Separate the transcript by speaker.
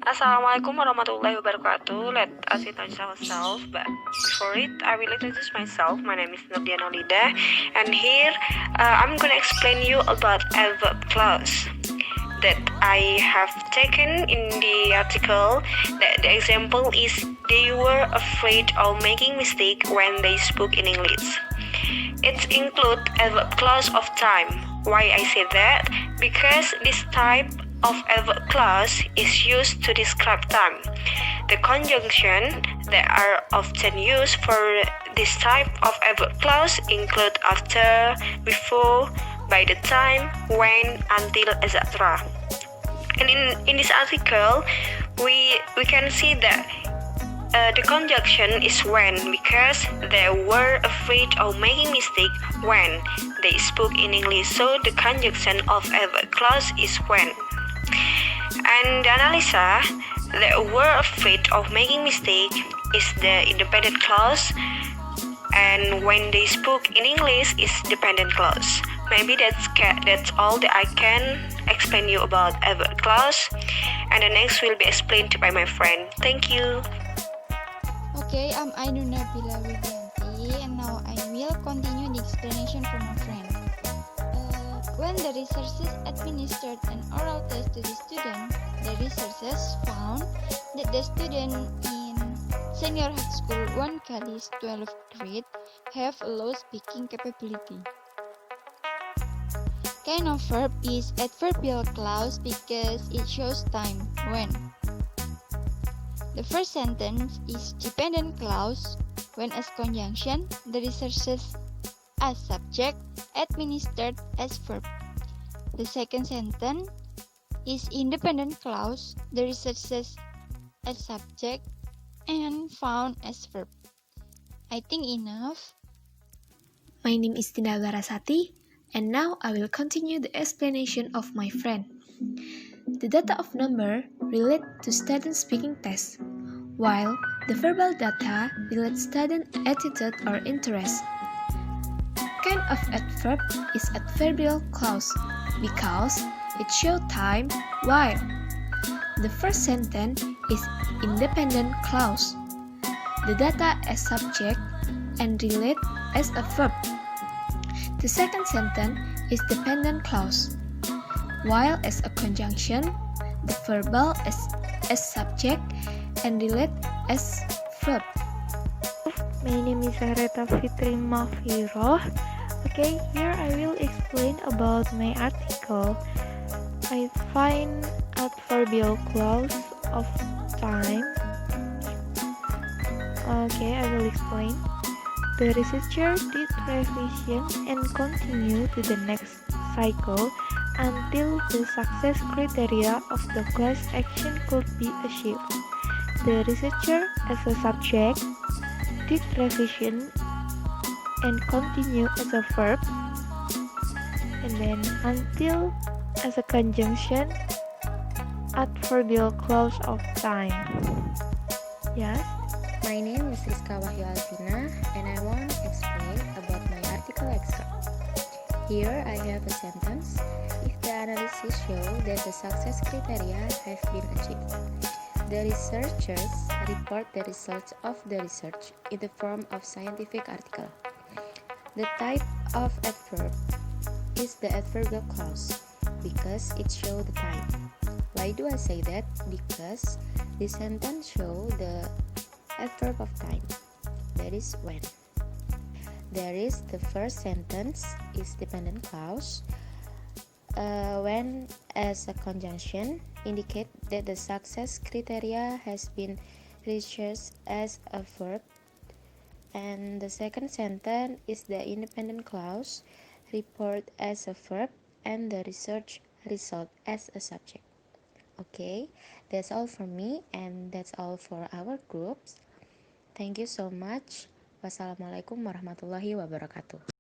Speaker 1: Assalamualaikum warahmatullahi wabarakatuh. Let us introduce ourselves. But before it, I will introduce myself. My name is Nurdiana Lida, and here I'm gonna explain you about adverb clause that I have taken in the article. That the example is they were afraid of making mistake when they spoke in English. It includes adverb clause of time. Why I say that? Because this type of adverb clause is used to describe time. The conjunction that are often used for this type of adverb clause include after, before, by the time, when, until, etc. And in this article, we can see that the conjunction is when, because they were afraid of making mistake when they spoke in English. So the conjunction of adverb clause is when. And the analysis that were afraid of making mistake is the independent clause, and when they spoke in English is dependent clause. Maybe that's all that I can explain you about adverb clause, and the next will be explained by my friend. Thank you.
Speaker 2: Okay, I'm Ainuna Bila Widianti, and now I will continue the explanation from my friend. When the researchers administered an oral test to the student, the researchers found that the student in senior high school 1 Kalis 12th grade have a low speaking capability. Kind of verb is adverbial clause because it shows time, when. The first sentence is dependent clause when as conjunction, the researchers as subject, administered as verb. The second sentence is independent clause, the researchers as subject and found as verb. I think enough.
Speaker 3: My name is Tinda Barasati, and now I will continue the explanation of my friend. The data of number relate to student speaking test, while the verbal data relate student attitude or interest. Kind of adverb is adverbial clause because it shows time, while the first sentence is independent clause. The data as subject and relate as a verb. The second sentence is dependent clause, while as a conjunction, the verbal as subject and relate as verb.
Speaker 4: My name is Zareta Fitri Mafiroh. Okay, here I will explain about my article. I find adverbial clause of time. Okay, I will explain. The researcher did revision and continue to the next cycle until the success criteria of the class action could be achieved. The researcher as a subject did revision and continue as a verb, and then until as a conjunction, adverbial clause of time. Yes.
Speaker 5: My name is Rizka Wahyu Alvina, and I want to explain about my article extra. Here I have a sentence. If the analysis show that the success criteria have been achieved, the researchers report the results of the research in the form of scientific article. The type of adverb is the adverbial clause because it shows the time. Why do I say that? Because the sentence show the adverb of time, that is when. There is the first sentence is dependent clause. When as a conjunction indicate that the success criteria has been researched as a verb, and the second sentence is the independent clause, report as a verb and the research result as a subject. Okay, that's all for me and that's all for our groups. Thank you so much. Wassalamualaikum warahmatullahi wabarakatuh.